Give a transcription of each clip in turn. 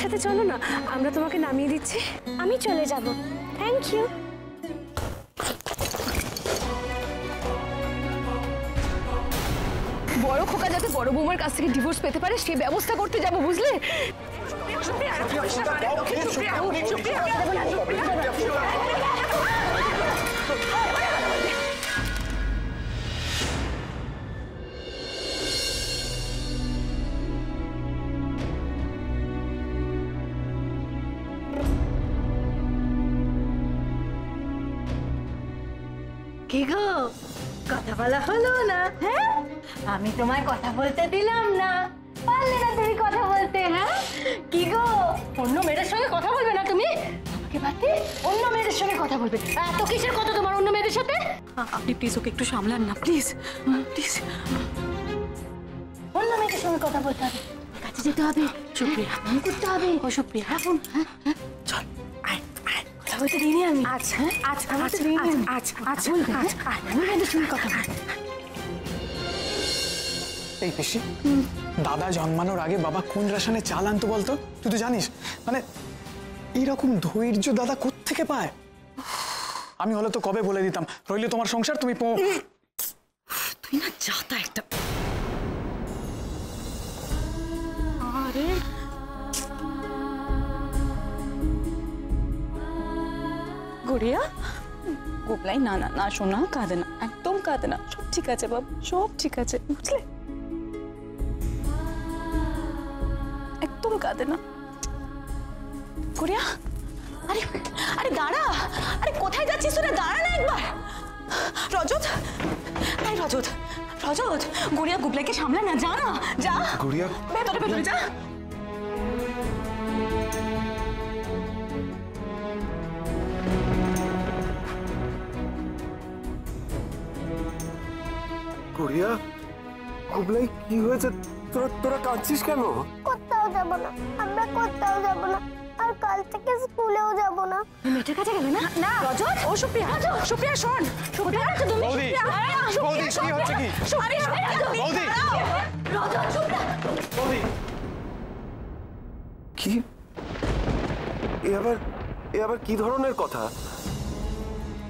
সাথে চলো না, আমরা তোমাকে নামিয়ে দিচ্ছি। আমি চলে যাব। Thank you. বড় খোকা যাতে বড় বৌমার কাছ থেকে ডিভোর্স পেতে পারে সে ব্যবস্থা করতে যাবো, বুঝলে? কি গো, কথা বলা হলো না? হ্যাঁ, আমি তোমায় কথা বলতে দিলাম না, পারলে না তুমি কথা বলতে? হ্যাঁ কি গো, অন্য মেয়েদের সঙ্গে কথা বলবে না তুমি? আমাকে বাদে অন্য মেয়েদের সঙ্গে কথা বলবে? এত কিসের কথা তোমার অন্য মেয়েদের সাথে? আপনি প্লিজ ওকে একটু সামলান না, প্লিজ প্লিজ। অন্য মেয়েদের সঙ্গে কথা বলতে হবে, কাছে যেতে হবে, সুপ্রিয়া ফোন করতে হবে। ও সুপ্রিয়া, হ্যাঁ ফোন, হ্যাঁ চল কথা বলতে দিইনি আমি। আচ্ছা আচ্ছা আচ্ছা আচ্ছা আচ্ছা বলবে, অন্য মেয়েদের সঙ্গে কথা বলবে। এই পিসি, দাদা জন্মানোর আগে বাবা কোন রেশনে চাল আনতো বলতো? তুই তো জানিস। মানে এইরকম ধৈর্য দাদা কোত্থেকে পায়? আমি হলে তো কবে বলে দিতাম, রইলে তোমার সংসার, তুমি তুই না যাতা একটা। আরে গুড়িয়া, গোপলাই না না না শোনা, কাঁদে না, একদম কাঁদে না, সব ঠিক আছে বাবা, সব ঠিক আছে, বুঝলে? একদম কাঁদে না। গুড়িয়া, আরে আরে দাঁড়া, আরে কোথায় যাচ্ছিস তোরা? দাঁড়া না একবার। রজত, আরে রজত রজত, গুড়িয়া গুবলাইকে সামলা না, যা না, যা গুড়িয়া, ভেতরে ভেতরে যা। গুড়িয়া, গুবলাই কি হয়েছে? তোরা কাঁদছিস কেন? কোথাও যাব না, আমরা কোথাও যাব না, আর কাল থেকে স্কুলেও যাব না। মেয়েটার কাছে গেলে না? না রজত, ও সুপ্রিয়া, সুপ্রিয়া শোন, সুপ্রিয়া তুমি, বৌদি, বৌদি কি হচ্ছে কি? বৌদি, রজত সুপ্রিয়া, বৌদি কি? এ আবার কি ধরনের কথা?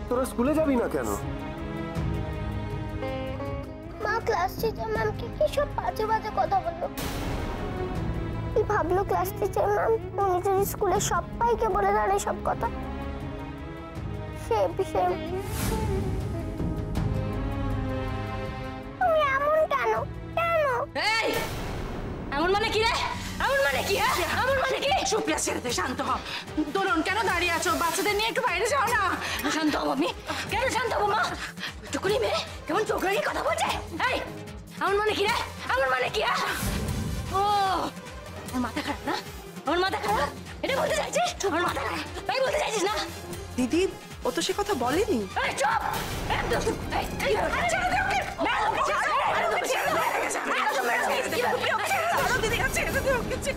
তোরা স্কুলে যাবি না কেন? মা ক্লাস টিচার ম্যামকে কি সব বাজে বাজে কথা বললো। কি ভাবলো ক্লাস টিচার ম্যাম, উনি যদি স্কুলে সবাইকে বলে দেন সব কথা, সে বিষয়ে তুমি এমন কেন? কেন? এই এমন মানে কি রে? এমন মানে কি? এমন মানে কি? সুপ্রিয়া ছেড়ে দে, শান্ত হ। দোলন কেন দাঁড়িয়ে আছো? বাচ্চাদের নিয়ে একটু বাইরে যাও না। শান্ত হবো আমি, কেন শান্ত হবো মা? টুকুনি মেয়ে কেমন চোখ রাঙিয়ে কথা বলছে? এই এমন মানে কি রে? এমন মানে কি? ও আমার মাথা খারাপ না? আমার মাথা খারাপ এটা বলতে চাইছিস? আমার মাথা খারাপ তাই বলতে চাইছিস না? দিদি, ও তো সে কথা বলেনি। এই চুপ, একদম চুপ। এই ছেড়ে দে ওকে। না ওকে ছেড়ে দে, ওকে ছেড়ে দে। দিদি কাছে ছেড়ে দে ওকে।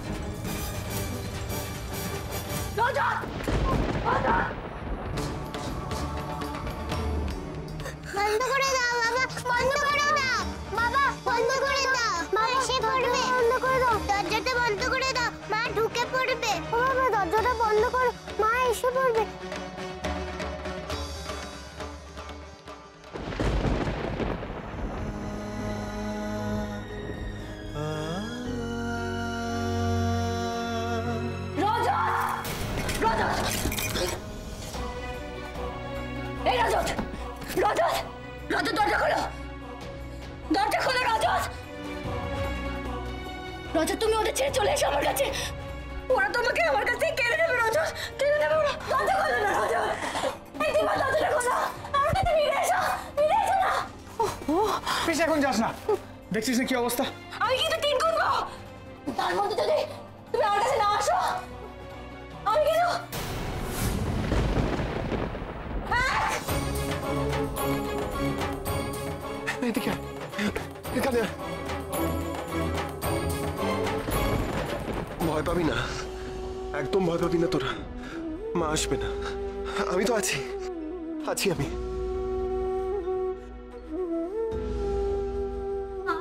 বন্ধ করে দাও বাবা, বন্ধ করে দাও বাবা, বন্ধ করে দাও। মা এসে পড়বে, বন্ধ করে দাও, দরজাটা বন্ধ করে দাও, মা ঢুকে পড়বে। ও বাবা দরজাটা বন্ধ করো, মা এসে পড়বে। এই রজত, রজত, রজত দরজা খোলো, দরজা খোলো রজত। রজত তুমি ওদের ছেড়ে চলে এসো আমার কাছে, ওরা তোমাকে আমার কাছ থেকে কেড়ে নেবে রজত, কেড়ে নেবে ওরা। দরজা খোলো না রজত, এই দিবা দরজাটা খোলো, আমার কাছে ফিরে এসো, ফিরে এসো না। পিসি এখন যাস না, দেখছিস না কি অবস্থা? আমি কিন্তু তিন করবো, তার মধ্যে যদি তুমি আমার কাছে না আসো আমি কিন্তু এদিকে এখানে ভয় পাবি না, একদম ভয় পাবি না তোরা। মা আসবে না, আমি তো আছি, আমি।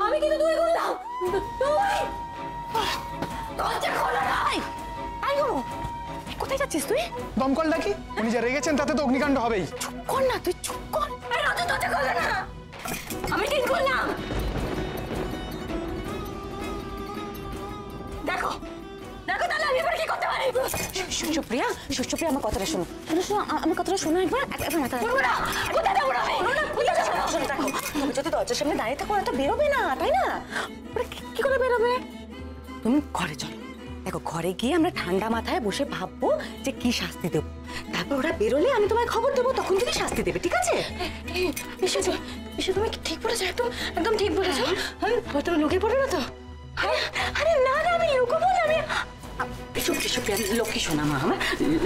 আমি কিন্তু তুই করলাম, তুই দরজা খোলো না। গো, কোথায় যাচ্ছিস তুই? দমকল ডাকি? উনি যা রেগেছেন তাতে তো অগ্নিকাণ্ড হবেই। চুপ কর না, তুই চুপ কর। আরে রজত দরজা খোলো না, আমি ঠিক করলাম। দেখো দেখো তাহলে আমি এবার কি করতে পারি? সুপ্রিয়া, সুপ্রিয়া আমার কথাটা শোনো, শোনো শোনো, আমার কথাটা শোনো একবার, একবার মাথা বলবো না, কোথায় যাবো না আমি? কোথায় যাবো না? শোনো, দেখো তুমি যদি দরজার সামনে দাঁড়িয়ে থাকো না তো বেরোবে না, তাই না? ওরা কি করে বেরোবে? তুমি ঘরে চলো, দেখো ঘরে গিয়ে আমরা ঠান্ডা মাথায় বসে ভাববো যে কি শাস্তি দেবো, তারপর ওরা বেরোলে আমি তোমায় খবর দেবো, তখন তুমি শাস্তি দেবে, ঠিক আছে? এসে তুমি ঠিক বলেছো, একদম একদম ঠিক বলেছো। তুমি লুকিয়ে পড়ো না তো? আরে না না, আমি লুকোবো না, আমি সুপ্রিয়া লক্ষ্মী সোনা মা, আমার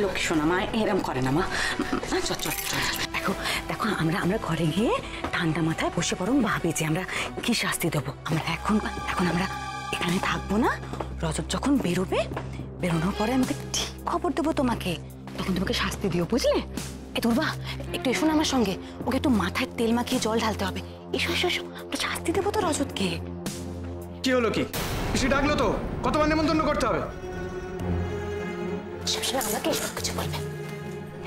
লক্ষ্মী সোনা মা এরম করে না মা। চল চল চল, দেখো দেখো আমরা ঘরে গিয়ে ঠান্ডা মাথায় বসে বরং ভাবি যে আমরা কি শাস্তি দেবো। আমরা এখন আমরা এখানে থাকবো না, রজত যখন বেরোবে, বেরোনোর পরে আমাকে ঠিক খবর দেবো তোমাকে, তখন তোমাকে শাস্তি দিও, বুঝলে? এ দুর্বা, একটু এসো না আমার সঙ্গে, ওকে একটু মাথায় তেল মাখিয়ে জল ঢালতে হবে। এসো এসো এসো, আমরা শাস্তি দেবো তো রজতকে। কি হলো কি? পিসি ডাকলো তো, কতবার নেমন্তন্ন করতে হবে? সবসময় আমাকে এসব কিছু বলবে।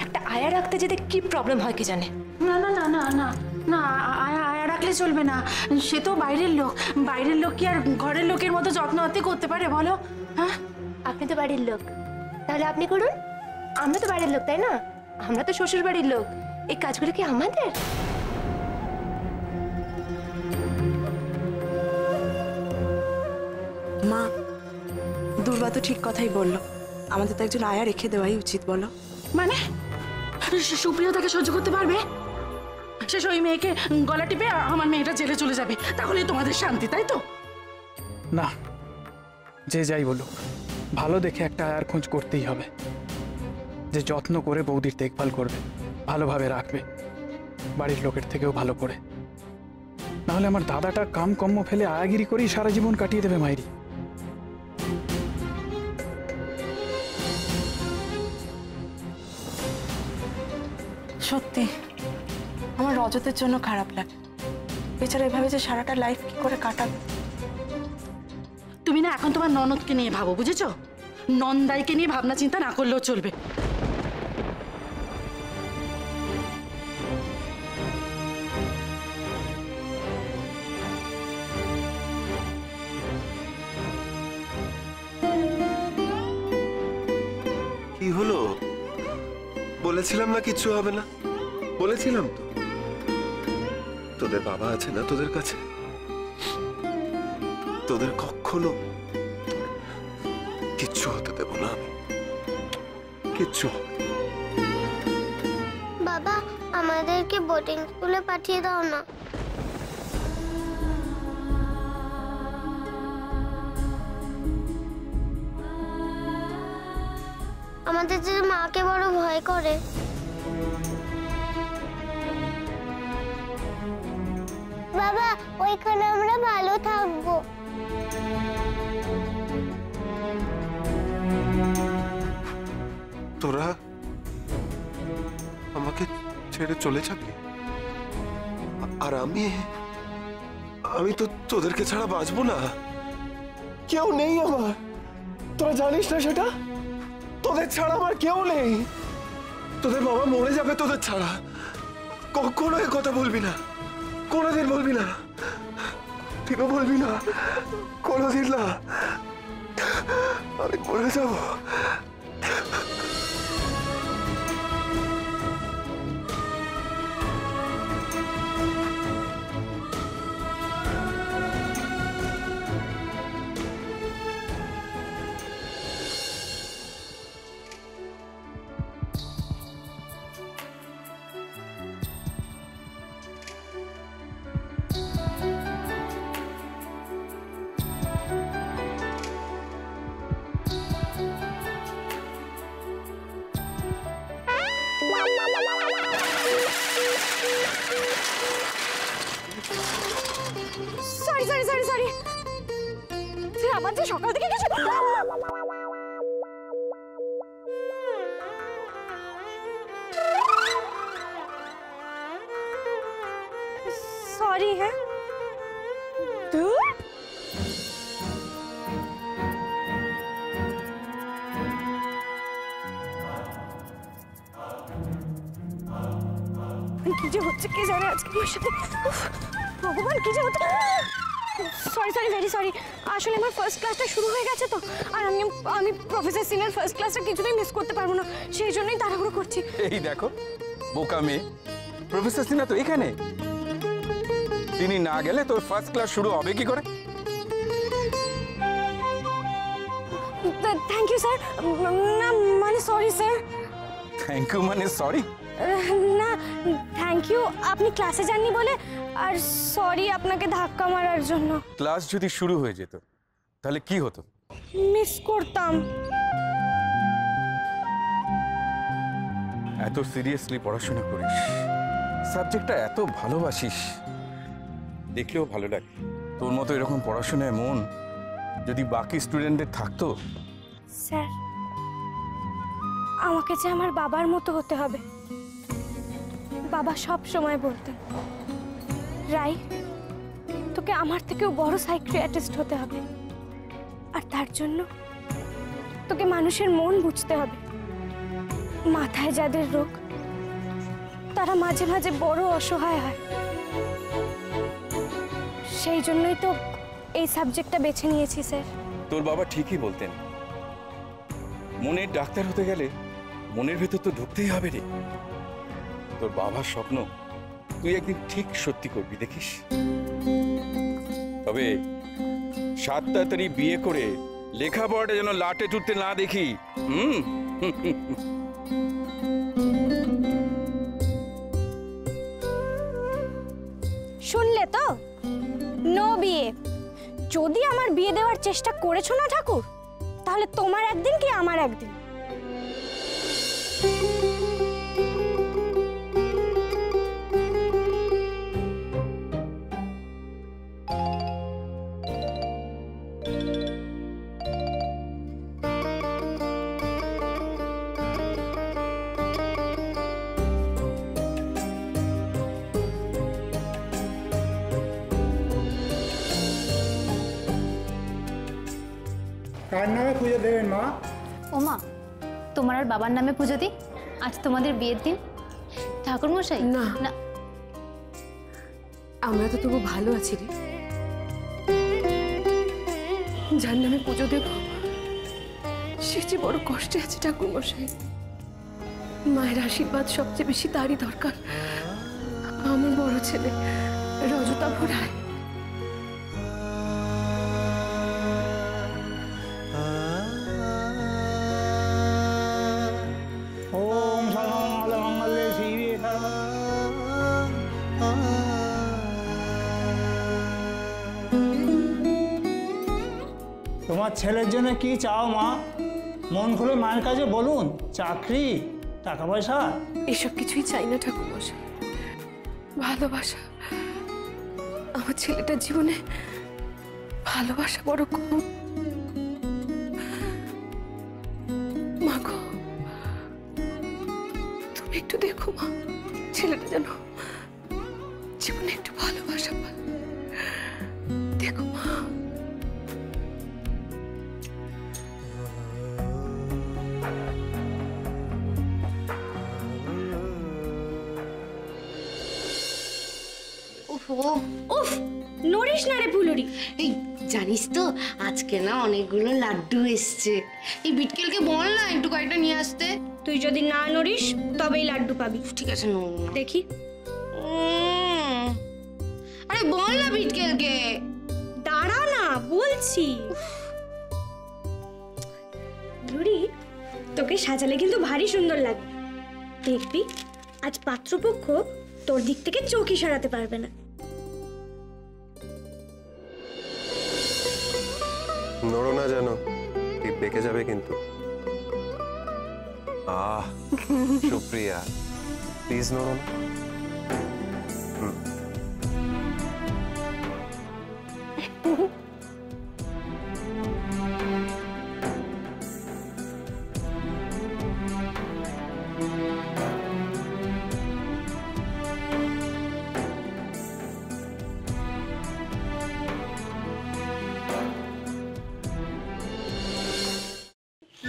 একটা আয়া রাখতে যেতে কি প্রবলেম হয় কি জানে। না না না না না না, আয়া রাখলে চলবে না। সে তো বাইরের লোক, বাইরের লোক কি আর ঘরের লোকের মতো যত্ন আত্তি করতে পারে বলো? হ্যাঁ, আপনি তো বাড়ির লোক, তাহলে আপনি করুন। আমরা তো বাড়ির লোক, তাই না? আমরা তো শ্বশুর বাড়ির লোক, এই কাজগুলো কি আমাদের? মা, দুর্বা তো ঠিক কথাই বললো, আমাদের তো একজন আয়া রেখে দেওয়াই উচিত, বলো? মানে সুপ্রিয় তাকে সহ্য করতে পারবে? শেষ ওই মেয়েকে গলা টিপে আমার মেয়েটা জেলে চলে যাবে, তাহলে তোমাদের শান্তি, তাই তো? না, যে যাই বলুক, ভালো দেখে একটা আয়ার খোঁজ করতেই হবে, যে যত্ন করে বৌদির দেখভাল করবে, ভালোভাবে রাখবে, বাড়ির লোকের থেকেও ভালো করে। নাহলে আমার দাদাটা কাম কম্ম ফেলে আয়াগিরি করেই সারা জীবন কাটিয়ে দেবে মাইরি। সত্যি আমার রজতের জন্য খারাপ লাগে, বেচারা এভাবে যে সারাটা লাইফ কি করে কাটাবে। তুমি না এখন তোমার ননদকে নিয়ে ভাবো, বুঝেছো? নন্দাইকে নিয়ে ভাবনা চিন্তা না করলেও চলবে। কি হলো? বলেছিলাম না কিচ্ছু হবে না, বলেছিলাম তো। তোদের বাবা আছে না তোদের কাছে, তোদের কখনো কিচ্ছু হতে দেব না আমি, কিচ্ছু। বাবা, আমাদেরকে বোর্ডিং স্কুলে পাঠিয়ে দাও না। আমাদের যে মাকে বড় ভয় করে। বাবা, ওইখানে আমরা ভালো থাকবো। তোরা আমাকে ছেড়ে চলে যাবি, আর আমি তো তোদেরকে ছাড়া বাঁচবো না। কেউ নেই আমার, তোরা জানিস না সেটা? তোদের ছাড়া আমার কেউ নেই। তোদের বাবা মরে যাবে তোদের ছাড়া। কখনো এ কথা বলবি না, কোনোদিন বলবি না, তুইও বলবি না, কোনোদিন না। আমি মরে যাবো। সরি সরি সরি সরি, আমার যে সকাল থেকে কিছু সরি। হ্যাঁ কি যে হচ্ছে কে জানে আজকে আমার সাথে। উফ, ভগবান কি যে হচ্ছে। সরি সরি ভেরি সরি, আসলে আমার ফার্স্ট ক্লাসটা শুরু হয়ে গেছে তো, আর আমি প্রফেসর সিনের ফার্স্ট ক্লাসটা কিছুতেই মিস করতে পারবো না, সেই জন্যই তাড়াহুড়ো করছি। এই দেখো বোকা মেয়ে, প্রফেসর সিনহা তো এখানে। তিনি না গেলে তোর ফার্স্ট ক্লাস শুরু হবে কি করে? Thank you sir. না মানে সরি স্যার। থ্যাংক ইউ মানে সরি? না থ্যাংক ইউ আপনি ক্লাসে যাননি বলে, আর সরি আপনাকে ধাক্কা মারার জন্য। ক্লাস যদি শুরু হয়ে যেত তাহলে কি হতো? মিস করতাম। এত সিরিয়াসলি পড়াশোনা করিস, সাবজেক্টটা এত ভালোবাসিস, দেখলেও ভালো লাগে। তোর মতো এরকম পড়াশোনায় মন যদি বাকি স্টুডেন্টদের থাকতো। স্যার আমাকে যে আমার বাবার মতো হতে হবে। বাবা সব সময় বলতেন, রাই তোকে আমার থেকেও বড় সাইকিয়াট্রিস্ট হতে হবে, আর তার জন্য তোকে মানুষের মন বুঝতে হবে। মাথায় যাদের রোগ তারা মাঝে মাঝে বড় অসহায় হয়, সেই জন্যই তো এই সাবজেক্টটা বেছে নিয়েছি স্যার। তোর বাবা ঠিকই বলতেন, মনের ডাক্তার হতে গেলে মনের ভেতর তো ঢুকতেই হবে রে। তোর বাবার স্বপ্ন তুই একদিন ঠিক সত্যি করবি, দেখিস। তবে 7 তাড়াতাড়ি বিয়ে করে লেখাপড়াটা যেন লাটে টুটতে না দেখি। শুনলে তো, নো বিয়ে। যদি আমার বিয়ে দেওয়ার চেষ্টা করেছো না ঠাকুর, তাহলে তোমার একদিন কি আমার একদিন। কার নামে পুজো দেবেন মা? ও মা, তোমার আর বাবার নামে পুজো দিই। আজ তোমাদের বিয়ের দিন। ঠাকুর মশাই না না, আমরা তো তবু ভালো আছি রে। যার নামে পুজো দেব সে যে বড় কষ্টে আছে ঠাকুর মশাই। মায়ের আশীর্বাদ সবচেয়ে বেশি তারই দরকার। আমার বড় ছেলে রজতাভ রায়। ওম সর্বমঙ্গল মঙ্গলে শিবে তোমার ছেলের জন্য কি চাও মা? মন খুলে মায়ের কাছে বলুন। চাকরি, টাকা পয়সা? এসব কিছুই চাই না ঠাকুর মশাই, ভালোবাসা। আমার ছেলেটার জীবনে ভালোবাসা বড় কম। মা গো, তুমি একটু দেখো মা, ছেলেটা যেন জীবনে একটু ভালোবাসা পায়। দেখো মা। উফ, নড়িস না রে ফুলুরি। এই জানিস তো আজকে না অনেকগুলো লাড্ডু এসছে। এই বিটকেলকে বল না একটু কয়েকটা নিয়ে আসতে। তুই যদি না নড়িস তবেই লাড্ডু পাবি। ঠিক আছে, নো দেখি। আরে বল না বিটকেলকে। দাঁড়া না, বলছি। ফুলুরি, তোকে সাজালে কিন্তু ভারী সুন্দর লাগবে। দেখবি আজ পাত্রপক্ষ তোর দিক থেকে চোখই সরাতে পারবে না। নড়ো না যেন, ঠিক বেঁকে যাবে কিন্তু। সুপ্রিয়া, প্লিজ নড়ো না।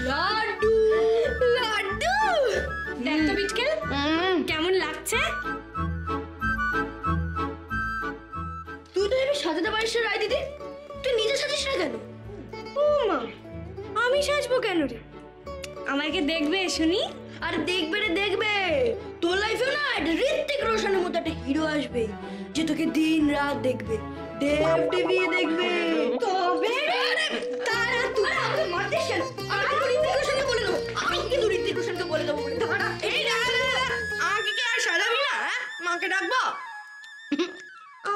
লাড্ডু লাড্ডু, দেখ তো বিটকেল কেমন লাগছে। আমি সাজাতে পারিস না রায় দিদি? তুই নিজে সাজিস না কেন? ও মা, আমি সাজবো কেন রে? আমাকে দেখবে শুনি? আরে দেখবে রে দেখবে, তোর লাইফেও না ঋত্বিক রোশনের মতো একটা হিরো আসবে যে তোকে দিন রাত দেখবে, দেব টিভি দেখবে। তবে তারা তুই আমাকে মারতে কেন? আমি তো ঋত্বিক রোশনকে বলে দেবো, আমি কিন্তু ঋত্বিক রোশনকে বলে দেবো। দাঁড়া, এই না আমাকে কি আর সাজাবি না? মাকে ডাকবো?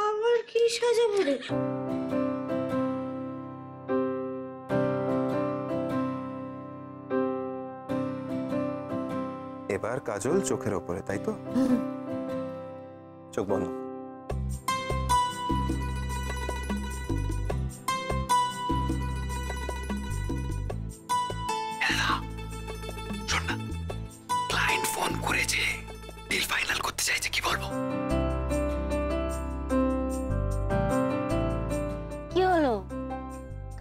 আমার কি সাজাবো রে? এবার কাজল চোখের ওপরে, তাই তো? চোখ বন্ধ। শোন না, ক্লায়েন্ট ফোন করেছে, ডিল ফাইনাল করতে চাইছে, কি বলবো? কি হলো?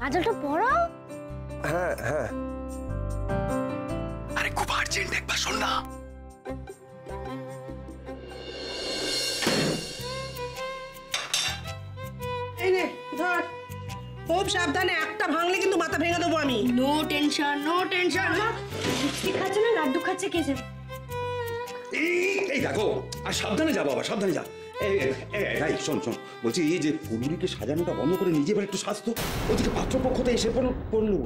কাজলটা পড়াও? হ্যাঁ হ্যাঁ। আরে খুব আর্জেন্ট, একবার শোন না। এই নে ধর, খুব সাবধানে, একটা ভাঙলে কিন্তু মাথা ভেঙে দেবো আমি। No tension, no tension. কি খাচ্ছে না লাড্ডু খাচ্ছে কে জানে? এই দেখো, আর সাবধানে যা বাবা, সাবধানে যা। এই শোন শোন, বলছি এই যে ফুলুরিকে সাজানোটা বন্ধ করে নিজে এবার একটু স্বাস্থ্য, ওদিকে পাত্রপক্ষতে এসে পড়লো।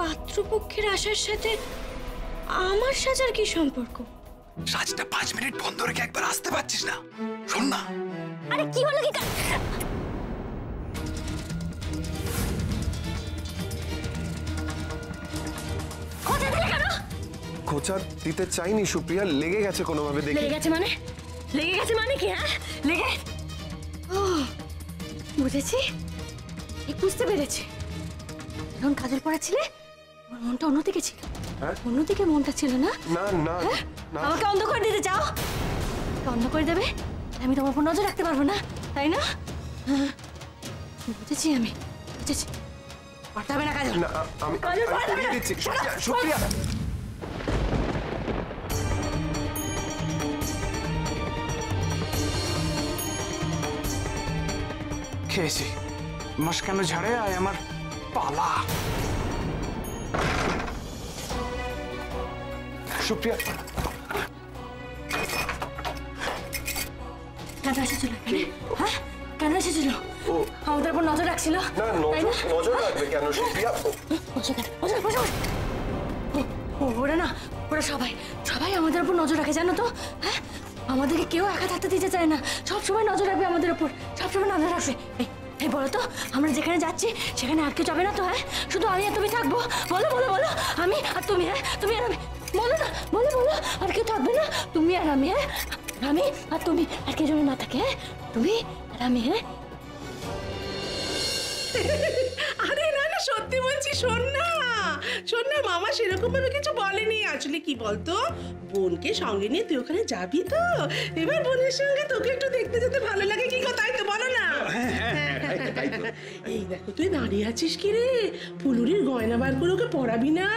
পাত্রপক্ষের আসার সাথে আমার সাজার কি সম্পর্ক? সাজটা 5 মিনিট বন্ধ রেখে একবার আসতে পারছিস না? শোন না। আরে কি হলো? কি খোঁচা দিতে চাইনি সুপ্রিয়া, লেগে গেছে কোনোভাবে। দেখি লেগে গেছে মানে? লেগে গেছে মানে কি? হ্যাঁ লেগে, ও বুঝেছি, বুঝতে পেরেছি। যখন কাজল পড়াচ্ছিলে আমার মনটা অন্যদিকে ছিল। অন্যদিকে মনটা ছিল না? না না না। আমাকে অন্ধ করে দিতে চাও? অন্ধ করে দেবে? আমি তোমার উপর নজর রাখতে পারবো না, তাই না? বুঝেছি, আমি বুঝেছি। পড়তে হবে না কাজল। না, আমি পড়িয়ে দিচ্ছি। সুপ্রিয়া, খেয়েছি, মাস কেন ঝাড়ে আয় আমার পালা। সুপ্রিয়া কেন এসেছিল? হ্যাঁ কেন এসেছিল? আমাদের উপর নজর রাখছিল, তাই না? নজর রাখবে কেন সুপ্রিয়া? ওরা না, ওরা সবাই সবাই আমাদের উপর নজর রাখে, জানো তো? হ্যাঁ, আমাদেরকে কেউ একা থাকতে দিতে চায় না, সব সময় নজর রাখবে আমাদের উপর, সবসময় নজর রাখবে। এই বলো তো, আমরা যেখানে যাচ্ছি সেখানে আর কেউ যাবে না তো? হ্যাঁ, শুধু আমি আর তুমি থাকবো? বলো বলো বলো, আমি আর তুমি। হ্যাঁ, তুমি আর আমি, বলো না, বলো বলো, আর কেউ থাকবে না? তুমি আর আমি। হ্যাঁ, আমি আর তুমি, আর কেউ যেন না থাকে। হ্যাঁ, তুমি আর আমি। হ্যাঁ, আরে না না, সত্যি বলছি, শোন না শোন না, মামা সেরকম ভাবে কিছু বলেনি। আসলে কি বলতো, বোনকে সঙ্গে নিয়ে তুই ওখানে যাবি তো, এবার বোনের সঙ্গে তোকে একটু দেখতে যেতে ভালো লাগে, কি কথা, তাই তো? বলো না। এই দেখো, তুই দাঁড়িয়ে আছিস কি রে? ফুলুরির গয়না বার করে ওকে পরাবি না?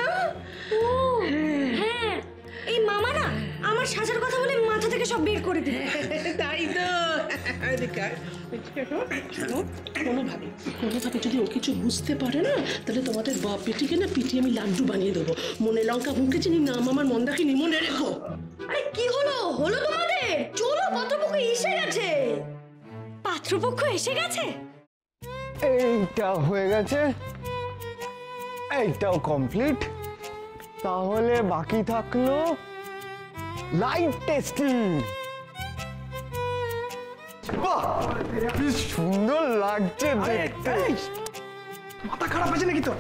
ও হ্যাঁ, এই মামা না আমার সাজার কথা বলে মাথা থেকে সব বের করে দিবে। তাই তো। কোনোভাবে যদি ও কিছু বুঝতে পারে না, তাহলে তোমাদের বাপ বেটিকে না পিটিয়ে আমি লাড্ডু বানিয়ে দেবো। মনে লঙ্কা মুখে চিনি, নাম আমার মন্দাকিনী, মনে রেখো। আরে কি হলো তোমাদের? চলো, পাত্রপক্ষ এসে গেছে। পাত্রপক্ষ এসে গেছে? এইটা হয়ে গেছে, এইটাও কমপ্লিট। তাহলে বাকি থাকলো লাইট টেস্টিং। বাহ, কি সুন্দর লাগছে দেখতে। মাথা খারাপ হয়েছে নাকি তোর?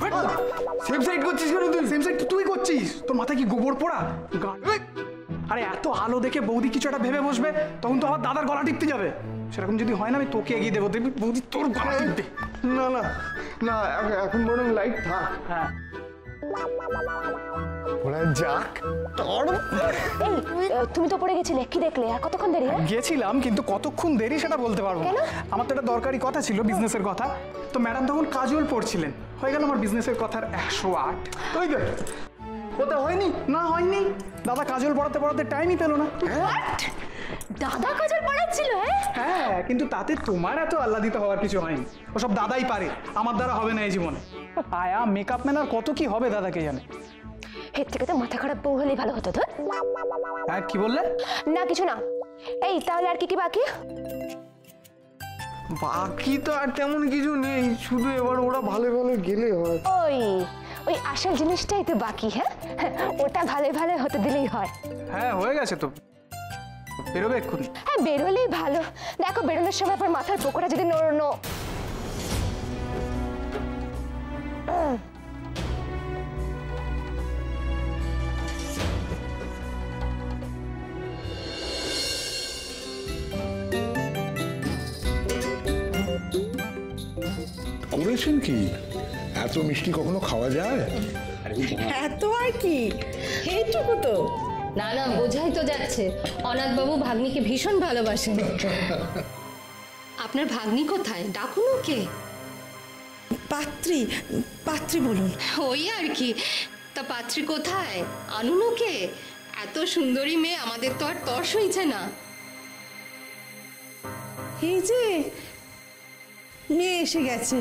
সেম সাইড করছিস কেন তুই? সেম সাইড তুই করছিস? তোর মাথায় কি গোবর পোড়া? আরে এত আলো দেখে বৌদি কিছু একটা ভেবে বসবে, তখন তো আমার দাদার গলা টিপতে যাবে। সেরকম যদি হয় না, আমি তোকে এগিয়ে দেবো, দেখবি বৌদি তোর গলা টিপবে। না না না, এখন বরং লাইট থাক। হ্যাঁ, ওরা যাক। তুমি তো পড়ে গেছিলে, কি দেখলে? আর কতক্ষণ দেরি? গেছিলাম, কিন্তু কতক্ষণ দেরি সেটা বলতে পারবো না। আমার তো একটা দরকারি কথা ছিল, বিজনেসের কথা। তো ম্যাডাম তখন কাজল পড়ছিলেন, হয়ে গেল আমার বিজনেসের কথার 108। ওই দেখ, ওতে হয়নি? না হয়নি, দাদা কাজল পড়াতে পড়াতে টাইমই পেলো না। দাদা কাজল পড়াচ্ছিল? হ্যাঁ, কিন্তু তাতে তোমার এত আহ্লাদিত হওয়ার কিছু হয়নি। ওসব দাদাই পারে, আমার দ্বারা হবে না এই জীবনে। আয়া মেকআপ ম্যান আর কত কি হবে দাদাকে জানে। এর থেকে তো মাথা খারাপ বউ হলেই ভালো হতো। তো হ্যাঁ, কি বললে? না কিছু না। এই তাহলে আর কি কি বাকি? বাকি তো আর তেমন কিছু নেই, শুধু এবার ওরা ভালো ভালো গেলে হয়। ওই আসল জিনিসটাই তো বাকি। হ্যাঁ, ওটা ভালো ভালো হতে দিলেই হয়। হ্যাঁ, হয়ে গেছে তো, বেরোবে এক্ষুনি। হ্যাঁ, বেরোলেই ভালো। দেখো বেরোনোর সময় আপনার মাথার পকোড়া যদি নড়নো। করেছেন কি? এত মিষ্টি কখনো খাওয়া যায়? এত আর কি, এইটুকু তো। না না, বোঝাই তো যাচ্ছে অনাথবাবু ভাগ্নিকে ভীষণ ভালোবাসেন। আপনার ভাগ্নি কোথায়? ডাকুন ওকে। পাত্রী, পাত্রী বলুন। ওই আর কি, তা পাত্রী কোথায়? আনুন ওকে। এত সুন্দরী মেয়ে, আমাদের তো আর তর সইছে না। এই যে মেয়ে এসে গেছে।